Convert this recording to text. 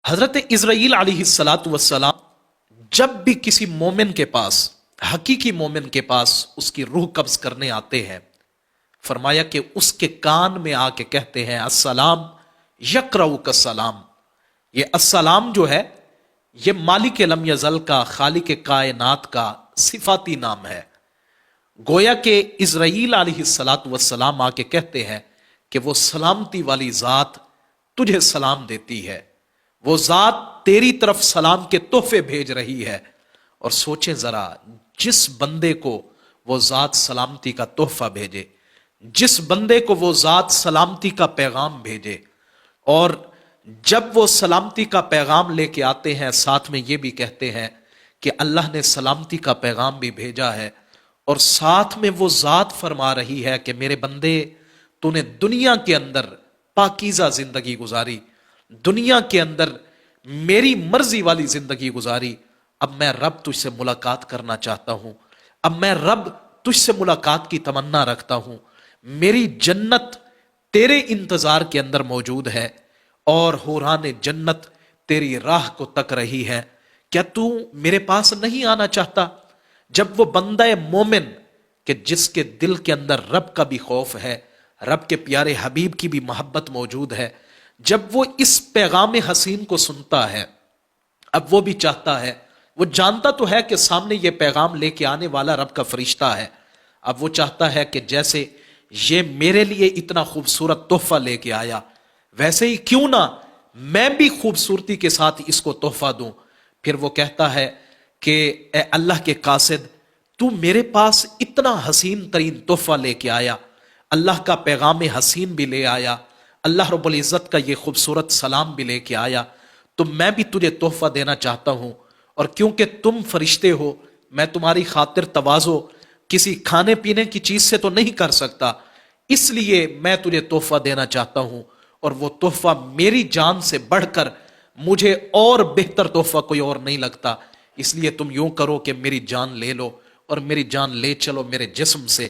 حضرت اسرائیل علیہ الصلاۃ والسلام جب بھی کسی مومن کے پاس، حقیقی مومن کے پاس اس کی روح قبض کرنے آتے ہیں، فرمایا کہ اس کے کان میں آ کے کہتے ہیں السلام یقرؤک السلام۔ یہ السلام جو ہے یہ مالک لم یزل کا، خالق کائنات کا صفاتی نام ہے۔ گویا کہ اسرائیل علیہ الصلاۃ والسلام آ کے کہتے ہیں کہ وہ سلامتی والی ذات تجھے سلام دیتی ہے، وہ ذات تیری طرف سلام کے تحفے بھیج رہی ہے۔ اور سوچیں ذرا، جس بندے کو وہ ذات سلامتی کا تحفہ بھیجے، جس بندے کو وہ ذات سلامتی کا پیغام بھیجے، اور جب وہ سلامتی کا پیغام لے کے آتے ہیں ساتھ میں یہ بھی کہتے ہیں کہ اللہ نے سلامتی کا پیغام بھی بھیجا ہے، اور ساتھ میں وہ ذات فرما رہی ہے کہ میرے بندے تو نے دنیا کے اندر پاکیزہ زندگی گزاری، دنیا کے اندر میری مرضی والی زندگی گزاری، اب میں رب تجھ سے ملاقات کرنا چاہتا ہوں، اب میں رب تجھ سے ملاقات کی تمنا رکھتا ہوں، میری جنت تیرے انتظار کے اندر موجود ہے، اور حوران جنت تیری راہ کو تک رہی ہے، کیا تو میرے پاس نہیں آنا چاہتا؟ جب وہ بندہ مومن کہ جس کے دل کے اندر رب کا بھی خوف ہے، رب کے پیارے حبیب کی بھی محبت موجود ہے، جب وہ اس پیغام حسین کو سنتا ہے، اب وہ بھی چاہتا ہے، وہ جانتا تو ہے کہ سامنے یہ پیغام لے کے آنے والا رب کا فرشتہ ہے، اب وہ چاہتا ہے کہ جیسے یہ میرے لیے اتنا خوبصورت تحفہ لے کے آیا، ویسے ہی کیوں نہ میں بھی خوبصورتی کے ساتھ اس کو تحفہ دوں۔ پھر وہ کہتا ہے کہ اے اللہ کے قاصد، تو میرے پاس اتنا حسین ترین تحفہ لے کے آیا، اللہ کا پیغام حسین بھی لے آیا، اللہ رب العزت کا یہ خوبصورت سلام بھی لے کے آیا، تو میں بھی تجھے تحفہ دینا چاہتا ہوں، اور کیونکہ تم فرشتے ہو، میں تمہاری خاطر تواضع کسی کھانے پینے کی چیز سے تو نہیں کر سکتا، اس لیے میں تجھے تحفہ دینا چاہتا ہوں، اور وہ تحفہ میری جان سے بڑھ کر مجھے اور بہتر تحفہ کوئی اور نہیں لگتا، اس لیے تم یوں کرو کہ میری جان لے لو، اور میری جان لے چلو میرے جسم سے۔